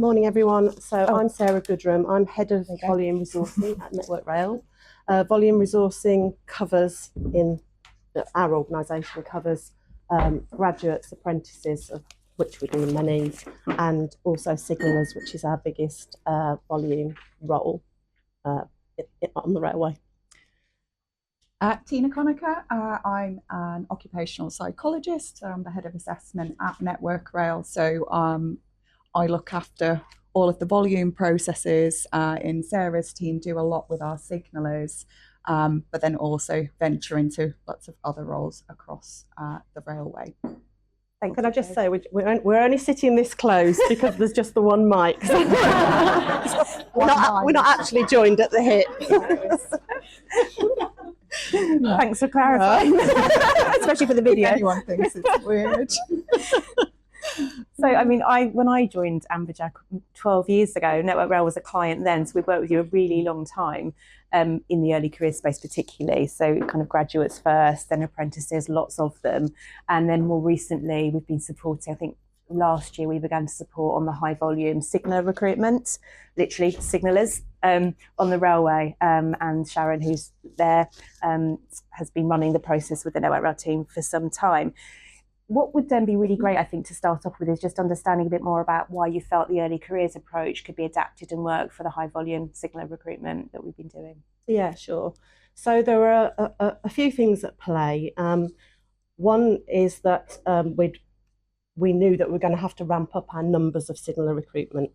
Morning, everyone. So I'm Sarah Goodram. I'm Head of Volume Resourcing at Network Rail. Volume resourcing covers, in our organisation, covers graduates, apprentices, of which we do many, and also signallers, which is our biggest volume role on the railway. Tina Conacher, I'm an occupational psychologist. I'm the head of assessment at Network Rail. So I look after all of the volume processes in Sarah's team, do a lot with our signallers, but then also venture into lots of other roles across the railway. Can I just say, we're only sitting this close because there's just the one mic. We're not actually joined at the hip. Thanks for clarifying, especially for the video. Anyone thinks it's weird. So, I mean, when I joined Amberjack 12 years ago, Network Rail was a client then, so we've worked with you a really long time in the early career space particularly, so kind of graduates first, then apprentices, lots of them, and then more recently we've been supporting, I think last year we began to support on the high volume signaller recruitment, literally signallers on the railway, and Sharon, who's there, has been running the process with the Network Rail team for some time. What would then be really great, I think, to start off with is just understanding a bit more about why you felt the early careers approach could be adapted and work for the high volume signaller recruitment that we've been doing. Yeah, sure. So there are a few things at play. One is that we knew that we were going to have to ramp up our numbers of signaller recruitment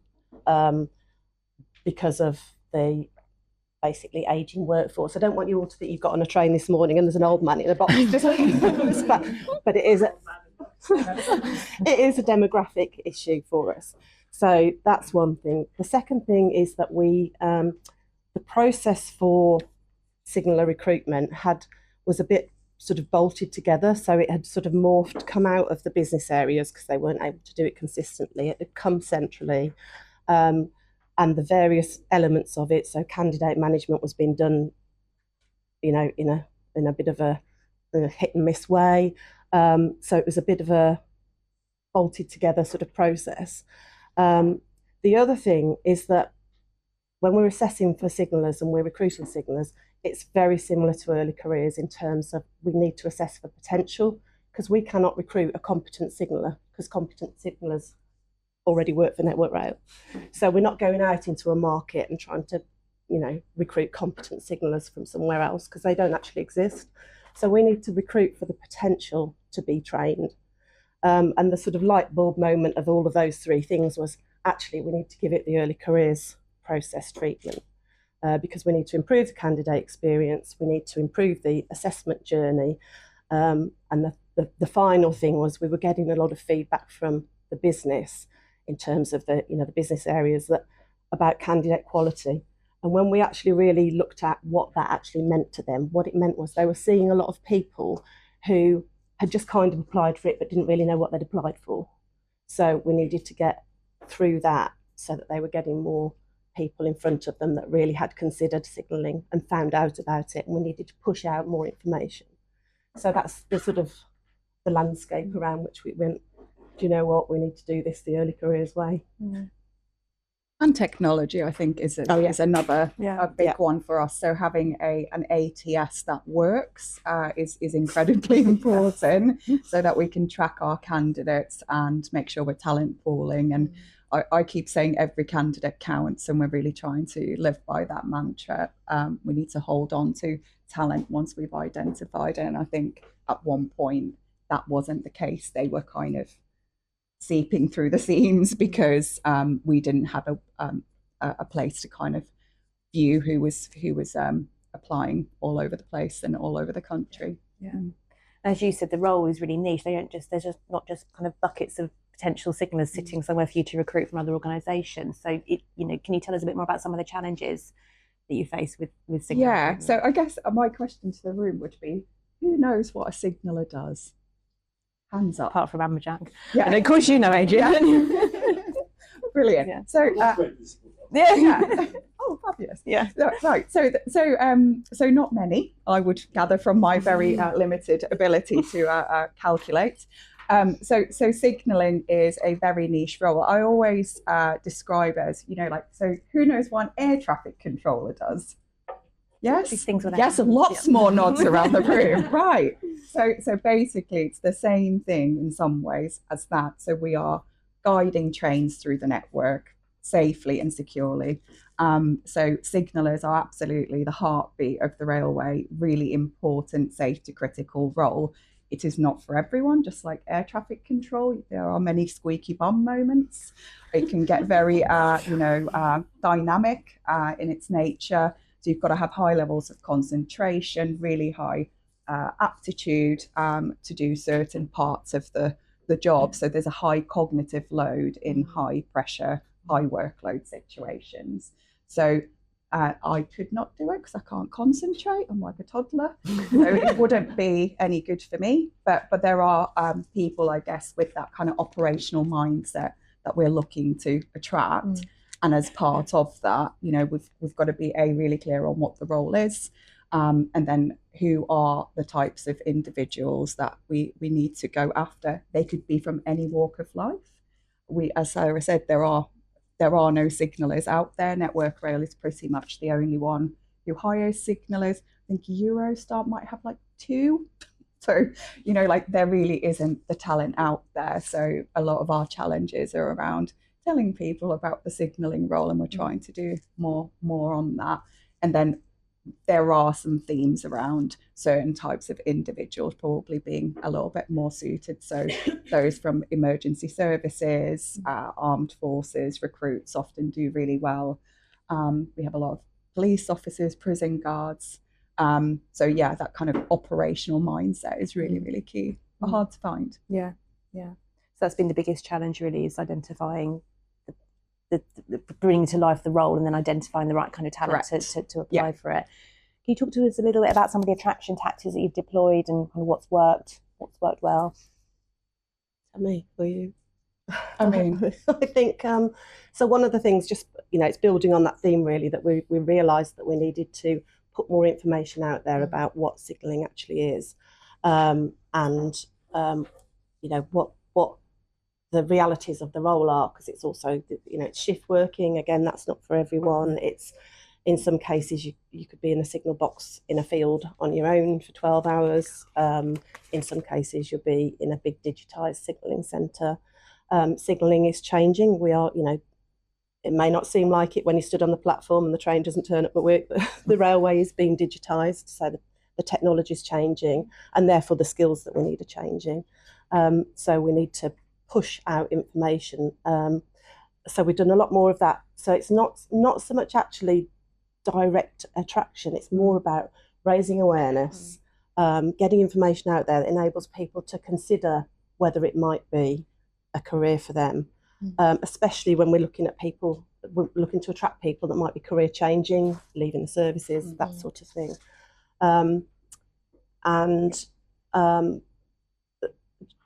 because of the basically ageing workforce. I don't want you all to think you've got on a train this morning and there's an old man in a box, but it is a demographic issue for us. So that's one thing. The second thing is that the process for signaller recruitment was a bit sort of bolted together, so it had sort of come out of the business areas because they weren't able to do it consistently. It had come centrally. And the various elements of it, so candidate management was being done, in a bit of a hit and miss way. So it was a bit of a bolted together sort of process. The other thing is that when we're assessing for signallers and we're recruiting signallers, it's very similar to early careers in terms of we need to assess for potential, because we cannot recruit a competent signaller because competent signallers already work for Network Rail. So we're not going out into a market and trying to, recruit competent signallers from somewhere else because they don't actually exist. So we need to recruit for the potential to be trained. And the sort of light bulb moment of all of those three things was actually we need to give it the early careers process treatment because we need to improve the candidate experience, we need to improve the assessment journey. And the final thing was we were getting a lot of feedback from the business in terms of the business areas about candidate quality. And when we actually really looked at what that actually meant to them, what it meant was they were seeing a lot of people who had just kind of applied for it but didn't really know what they'd applied for. So we needed to get through that so that they were getting more people in front of them that really had considered signalling and found out about it, and we needed to push out more information. So that's the sort of the landscape around which we went, do you know what, we need to do this the early careers way. Yeah. And technology, I think, is another big one for us. So having an ATS that works is incredibly important so that we can track our candidates and make sure we're talent pooling. And I keep saying every candidate counts, and we're really trying to live by that mantra. We need to hold on to talent once we've identified it. And I think at one point that wasn't the case. They were kind of seeping through the seams because we didn't have a place to kind of view who was applying all over the place and all over the country. Yeah. As you said, the role is really niche. There's just not just kind of buckets of potential signallers sitting somewhere for you to recruit from other organisations. So can you tell us a bit more about some of the challenges that you face with signallers? Yeah. So I guess my question to the room would be, who knows what a signaller does? Hands up. Apart from Amberjack. Yeah. And of course you know, Adrian. Brilliant. Yeah. So yeah. Oh, fabulous. Yeah. Right. So not many, I would gather from my very limited ability to calculate. So signalling is a very niche role. I always describe it as, like, so who knows what an air traffic controller does? Yes, yes, lots more nods around the room, right? So basically, it's the same thing in some ways as that. So we are guiding trains through the network safely and securely. So signallers are absolutely the heartbeat of the railway, really important safety critical role. It is not for everyone, just like air traffic control. There are many squeaky bum moments. It can get very, dynamic in its nature. So you've got to have high levels of concentration, really high aptitude to do certain parts of the job. So there's a high cognitive load in high pressure, high workload situations. So I could not do it because I can't concentrate. I'm like a toddler. So it wouldn't be any good for me. But there are people, I guess, with that kind of operational mindset that we're looking to attract. And as part of that, we've got to be really clear on what the role is, and then who are the types of individuals that we need to go after. They could be from any walk of life. As Sarah said, there are no signallers out there. Network Rail is pretty much the only one who hires signallers. I think Eurostar might have like 2. So, there really isn't the talent out there. So a lot of our challenges are around telling people about the signalling role, and we're trying to do more on that. And then there are some themes around certain types of individuals probably being a little bit more suited. So those from emergency services, armed forces, recruits often do really well. We have a lot of police officers, prison guards. So yeah, that kind of operational mindset is really, really key, but hard to find. Yeah. So that's been the biggest challenge, really, is identifying the bringing to life the role and then identifying the right kind of talent to apply for it. Can you talk to us a little bit about some of the attraction tactics that you've deployed and kind of what's worked well? Tell me, for you. I mean, I think so. One of the things, just it's building on that theme really, that we realised that we needed to put more information out there about what signalling actually is, and what the realities of the role are, because it's also it's shift working. Again, that's not for everyone. It's in some cases you could be in a signal box in a field on your own for 12 hours. In some cases you'll be in a big digitised signalling centre. Signalling is changing. We are, it may not seem like it when you stood on the platform and the train doesn't turn up, but the railway is being digitised, so the technology is changing, and therefore the skills that we need are changing. So we need to push out information. So we've done a lot more of that. So it's not so much actually direct attraction. It's more about raising awareness, getting information out there that enables people to consider whether it might be a career for them, especially when we're looking at people, we're looking to attract people that might be career changing, leaving the services, that sort of thing. And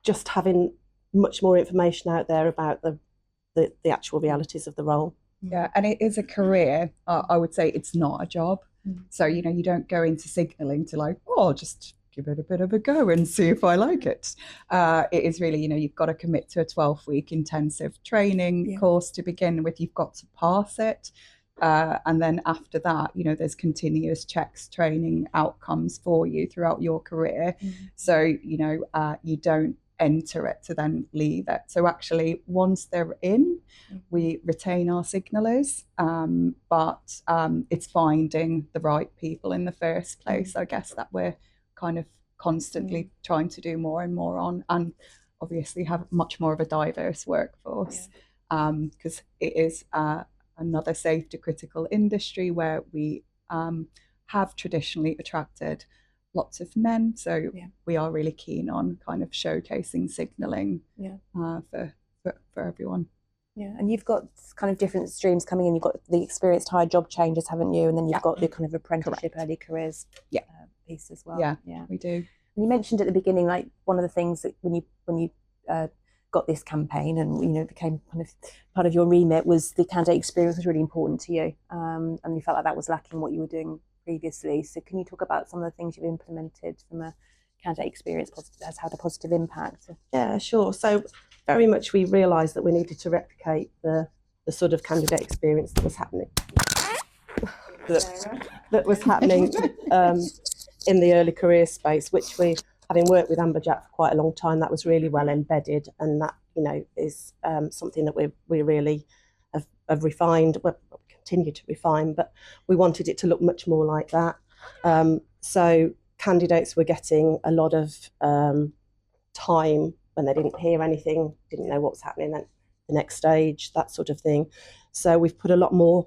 just having much more information out there about the actual realities of the role. Yeah, and it is a career. I would say it's not a job. So, you don't go into signalling to just give it a bit of a go and see if I like it. It is really, you've got to commit to a 12-week intensive training course to begin with. You've got to pass it. And then after that, there's continuous checks, training outcomes for you throughout your career. So, you don't enter it to then leave it. So actually, once they're in, we retain our signallers, but it's finding the right people in the first place, I guess, that we're kind of constantly trying to do more and more on, and obviously have much more of a diverse workforce, because it is another safety critical industry where we have traditionally attracted lots of men, so we are really keen on kind of showcasing signalling for everyone. Yeah, and you've got kind of different streams coming in. You've got the experienced high job changers, haven't you? And then you've got the kind of apprenticeship, early careers piece as well. Yeah, we do. And you mentioned at the beginning, like one of the things that when you got this campaign and it became kind of part of your remit was the candidate experience was really important to you, and you felt like that was lacking what you were doing previously. So can you talk about some of the things you've implemented from a candidate experience has had a positive impact? Yeah, sure. So very much we realised that we needed to replicate the sort of candidate experience that was happening in the early career space, which we, having worked with Amberjack for quite a long time, that was really well embedded, and that, you know, is something that we really have refined. Well, continue to refine, but we wanted it to look much more like that. So candidates were getting a lot of time when they didn't hear anything, didn't know what was happening at the next stage, that sort of thing. So we've put a lot more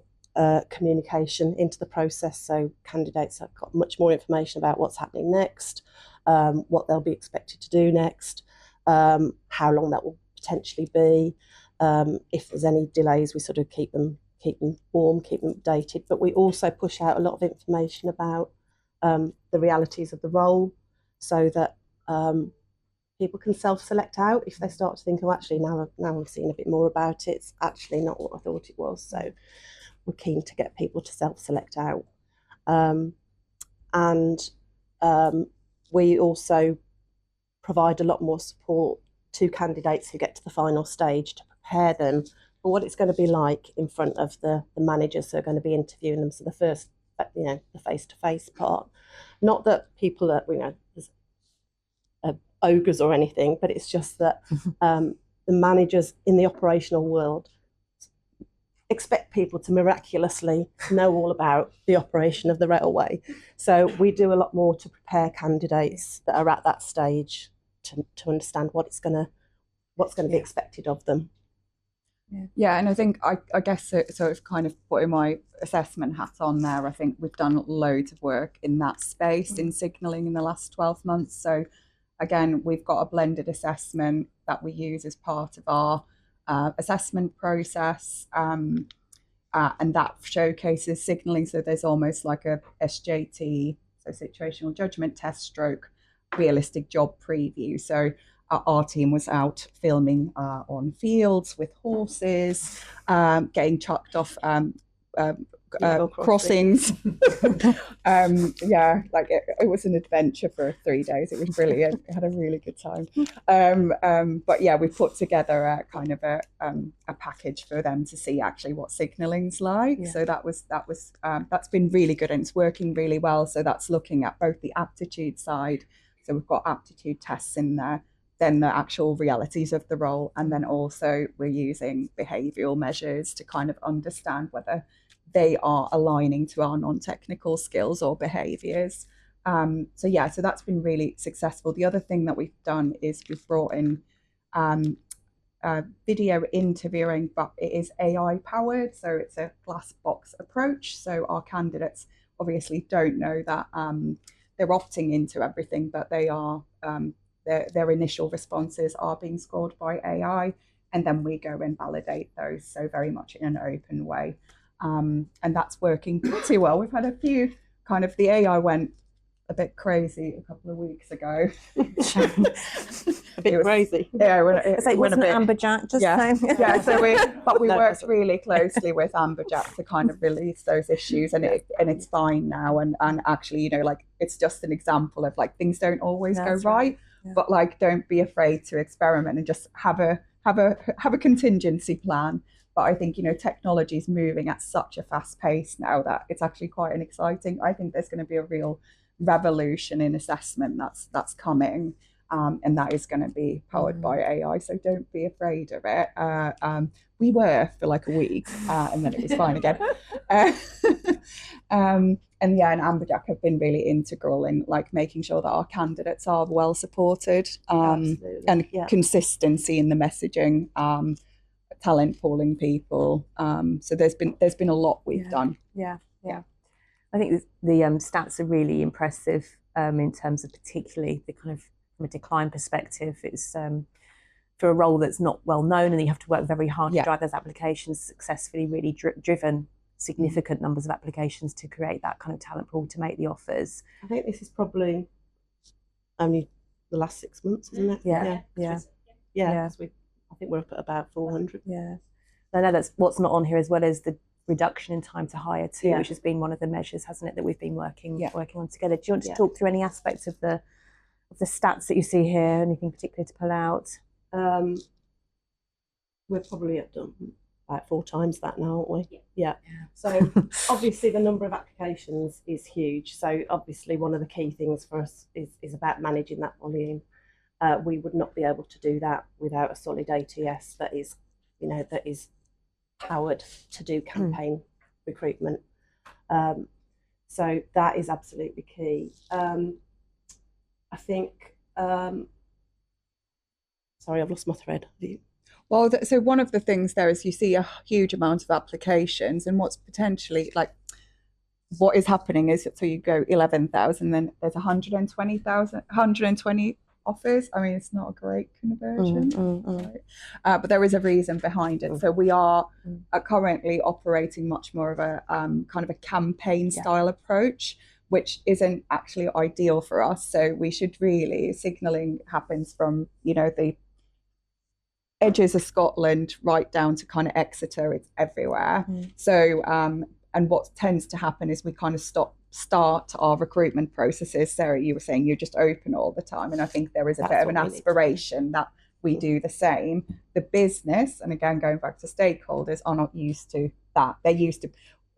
communication into the process, so candidates have got much more information about what's happening next, what they'll be expected to do next, how long that will potentially be. If there's any delays, we sort of keep them warm, keep them updated. But we also push out a lot of information about the realities of the role, so that people can self-select out if they start to think, oh, actually, now I'm seeing a bit more about it, it's actually not what I thought it was. So we're keen to get people to self-select out. And we also provide a lot more support to candidates who get to the final stage to prepare them for what it's going to be like in front of the managers who are going to be interviewing them. So the first, you know, the face-to-face part. Not that people are, you know, ogres or anything, but it's just that the managers in the operational world expect people to miraculously know all about the operation of the railway. So we do a lot more to prepare candidates that are at that stage to understand what's going to be expected of them. Yeah, and I think I guess sort of kind of putting my assessment hat on there, I think we've done loads of work in that space in signalling in the last 12 months. So again, we've got a blended assessment that we use as part of our assessment process, and that showcases signalling. So there's almost like a SJT, so situational judgment test stroke realistic job preview. So our team was out filming on fields with horses, getting chucked off crossings. Yeah, like it was an adventure for 3 days. It was brilliant. I had a really good time. But yeah, we put together a kind of a package for them to see actually what signalling's like. Yeah. So that's been really good, and it's working really well. So that's looking at both the aptitude side. So we've got aptitude tests in there, then the actual realities of the role, and then also we're using behavioural measures to kind of understand whether they are aligning to our non-technical skills or behaviours. So that's been really successful. The other thing that we've done is we've brought in video interviewing, but it is AI powered, so it's a glass box approach. So our candidates obviously don't know that they're opting into everything, but they are their initial responses are being scored by AI, and then we go and validate those, so very much in an open way. And that's working pretty well. We've had a few kind of, the AI went a bit crazy a couple of weeks ago. A bit crazy. Yeah, it's like, wasn't it Amberjack just saying? Yeah, so we worked really closely with Amberjack to kind of release those issues, and it's fine now. And actually, you know, like, it's just an example of like things don't always go right. Yeah. But like, don't be afraid to experiment and just have a contingency plan. But I think, you know, technology is moving at such a fast pace now that it's actually quite an exciting. I think there's going to be a real revolution in assessment that's coming, and that is going to be powered by AI. So don't be afraid of it. We were for like a week, and then it was fine again. And Amberjack have been really integral in like making sure that our candidates are well supported, and consistency in the messaging, talent pooling people. So there's been a lot we've done. Yeah. I think the stats are really impressive in terms of particularly the kind of, from a decline perspective, it's for a role that's not well known, and you have to work very hard to drive those applications successfully, really driven significant numbers of applications to create that kind of talent pool to make the offers. I think this is probably only the last 6 months, isn't it? Yeah. I think we're up at about 400. Yeah. I know that's what's not on here, as well as the reduction in time to hire too, which has been one of the measures, hasn't it, that we've been working on together. Do you want to talk through any aspects of the of the stats that you see here? Anything particular to pull out? We probably have done about 4 times that now, aren't we? Yeah. So obviously the number of applications is huge. So obviously one of the key things for us is about managing that volume. We would not be able to do that without a solid ATS that is, that is powered to do campaign recruitment. So that is absolutely key. I think. Sorry, I've lost my thread. Well, so one of the things there is you see a huge amount of applications, and what's potentially what is happening is, so you go 11,000, then there's 120 offers. I mean, it's not a great conversion, right? But there is a reason behind it. So we are currently operating much more of a kind of a campaign style approach, which isn't actually ideal for us. So we should really, signalling happens from, the edges of Scotland right down to kind of Exeter. It's everywhere. So and what tends to happen is we kind of start our recruitment processes. Sarah, you were saying you're just open all the time, and I think there is a bit of an aspiration that we do the same. The business, and again going back to stakeholders, are not used to that. They're used to,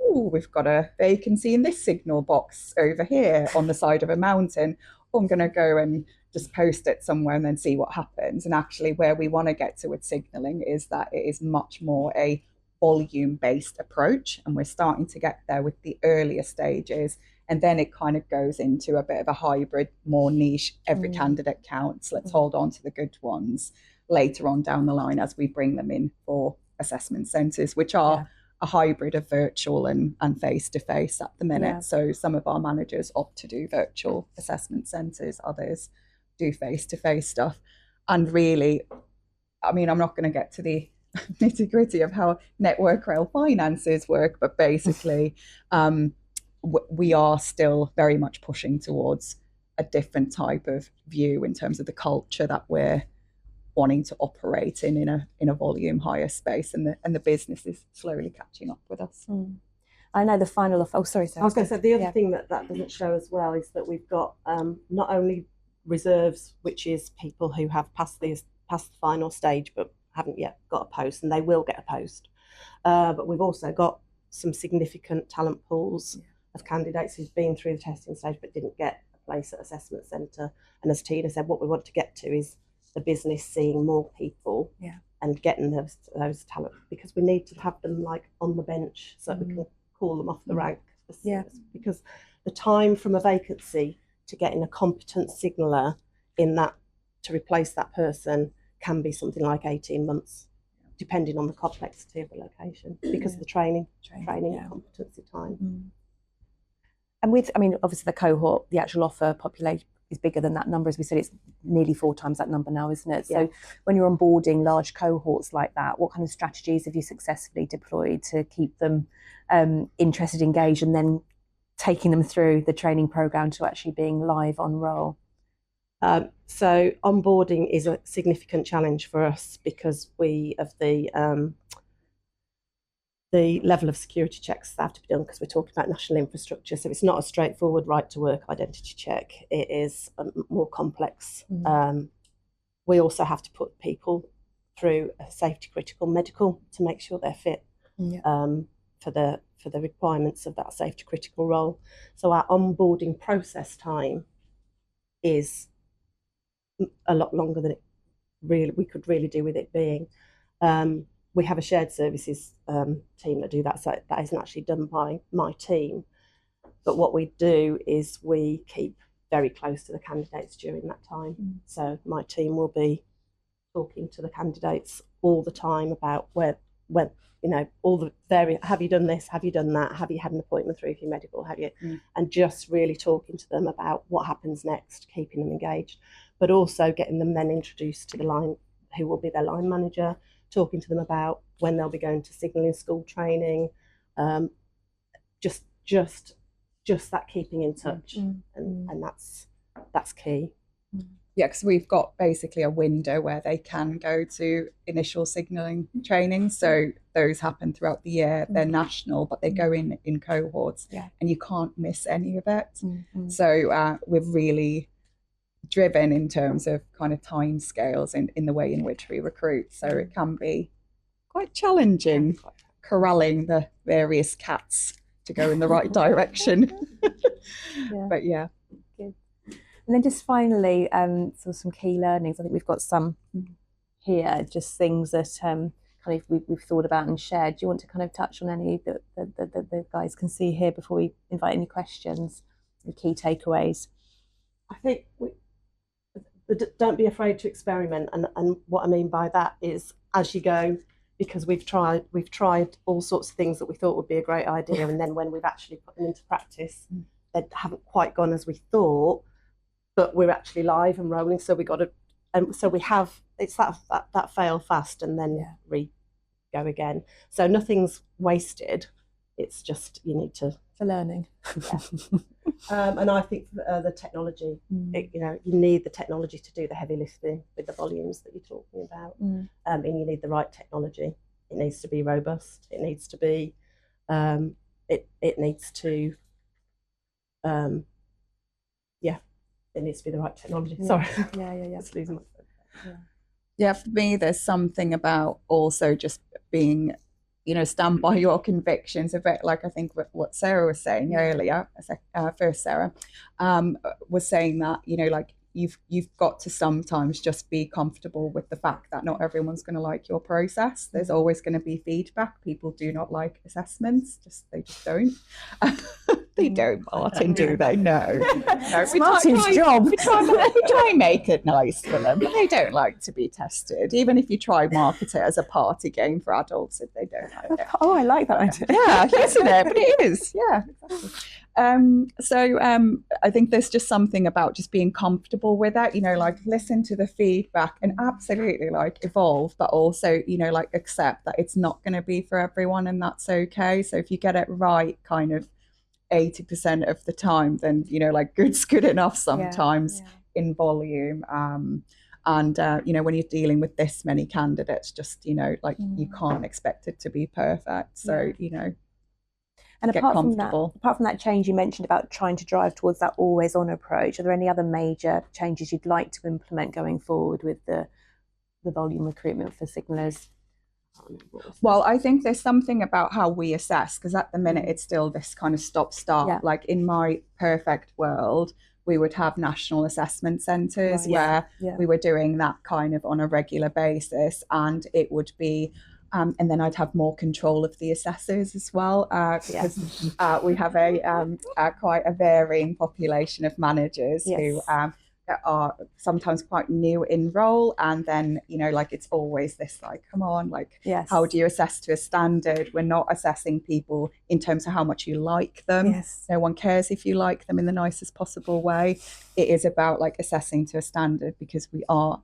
we've got a vacancy in this signal box over here on the side of a mountain. I'm going to go and just post it somewhere and then see what happens. And actually where we want to get to with signalling is that it is much more a volume-based approach, and we're starting to get there with the earlier stages, and then it kind of goes into a bit of a hybrid, more niche, every candidate counts, let's hold on to the good ones later on down the line as we bring them in for assessment centres, which are a hybrid of virtual and face-to-face at the minute. So some of our managers opt to do virtual assessment centres, others do face-to-face stuff. And really, I mean, I'm not going to get to the nitty-gritty of how Network Rail finances work, but basically we are still very much pushing towards a different type of view in terms of the culture that we're wanting to operate in a volume higher space, and the business is slowly catching up with us. I know the final of, sorry, I was going to say the other thing that doesn't show as well is that we've got not only reserves, which is people who have passed the final stage but haven't yet got a post, and they will get a post, but we've also got some significant talent pools of candidates who've been through the testing stage but didn't get a place at assessment centre. And as Tina said, what we want to get to is the business seeing more people and getting those talent, because we need to have them on the bench so that we can call them off the rank. Because the time from a vacancy to getting a competent signaller in that to replace that person can be something like 18 months, depending on the complexity of the location, because of the training and competency time. And obviously the cohort, the actual offer population is bigger than that number. As we said, it's nearly 4 times that number now, isn't it? So when you're onboarding large cohorts like that, what kind of strategies have you successfully deployed to keep them interested, engaged, and then taking them through the training program to actually being live on roll? So onboarding is a significant challenge for us because of the level of security checks that have to be done, because we're talking about national infrastructure. So it's not a straightforward right to work identity check. It is more complex. We also have to put people through a safety critical medical to make sure they're fit for the requirements of that safety critical role. So our onboarding process time is a lot longer than we could really do with it being. We have a shared services team that do that, so that isn't actually done by my team. But what we do is we keep very close to the candidates during that time. So my team will be talking to the candidates all the time about where all the various, have you done this, have you done that, have you had an appointment through for your medical, have you, and just really talking to them about what happens next, keeping them engaged, but also getting them then introduced to the line, who will be their line manager, talking to them about when they'll be going to signalling school training, just that keeping in touch, and that's key. Yeah, because we've got basically a window where they can go to initial signalling training. So those happen throughout the year. They're national, but they go in cohorts, and you can't miss any of it. So we've really driven in terms of kind of time scales in the way in which we recruit. So it can be quite challenging corralling the various cats to go in the right direction. But yeah. Good. And then just finally, so some key learnings. I think we've got some here, just things that kind of we've thought about and shared. Do you want to kind of touch on any that the guys can see here before we invite any questions, the key takeaways? I think don't be afraid to experiment, and what I mean by that is as you go, because we've tried all sorts of things that we thought would be a great idea, and then when we've actually put them into practice, they haven't quite gone as we thought, but we're actually live and rolling. So we got to, and so we have. It's that fail fast and then go again. So nothing's wasted. It's just you need to for learning. And I think the technology, you need the technology to do the heavy lifting with the volumes that you're talking about. And you need the right technology. It needs to be robust. It needs to be, it needs to, it needs to be the right technology. Sorry. Just losing my Yeah, for me, there's something about also just being, stand by your convictions, a bit like I think what Sarah was saying earlier, first Sarah, was saying that, like you've got to sometimes just be comfortable with the fact that not everyone's going to like your process. There's always going to be feedback. People do not like assessments, they just don't. They don't, Martin, do they? No. It's Martin's job. We try and make it nice for them, but they don't like to be tested. Even if you try market it as a party game for adults, if they don't like it. Oh, I like that idea. Yeah, isn't it? But it is. Yeah, exactly. I think there's just something about just being comfortable with it, like listen to the feedback and absolutely like evolve, but also, like accept that it's not going to be for everyone and that's okay. So if you get it right kind of 80% of the time, then, like good's good enough sometimes in volume. And when you're dealing with this many candidates, just, like you can't expect it to be perfect. So, And apart from that change you mentioned about trying to drive towards that always on approach, are there any other major changes you'd like to implement going forward with the volume recruitment for signallers? Well, I think there's something about how we assess, because at the minute it's still this kind of stop-start. Like in my perfect world, we would have national assessment centres where we were doing that kind of on a regular basis, and it would be and then I'd have more control of the assessors as well, because we have quite a varying population of managers who are sometimes quite new in role, and then like it's always this like, come on, like how do you assess to a standard? We're not assessing people in terms of how much you like them. No one cares if you like them in the nicest possible way. It is about like assessing to a standard, because we are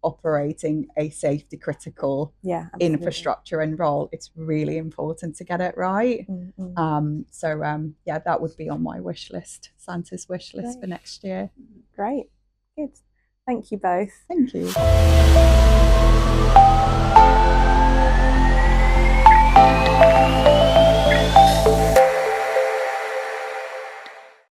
operating a safety critical infrastructure and role. It's really important to get it right. That would be on my wish list, Santa's wish list for next year. Great, good. Thank you both. Thank you.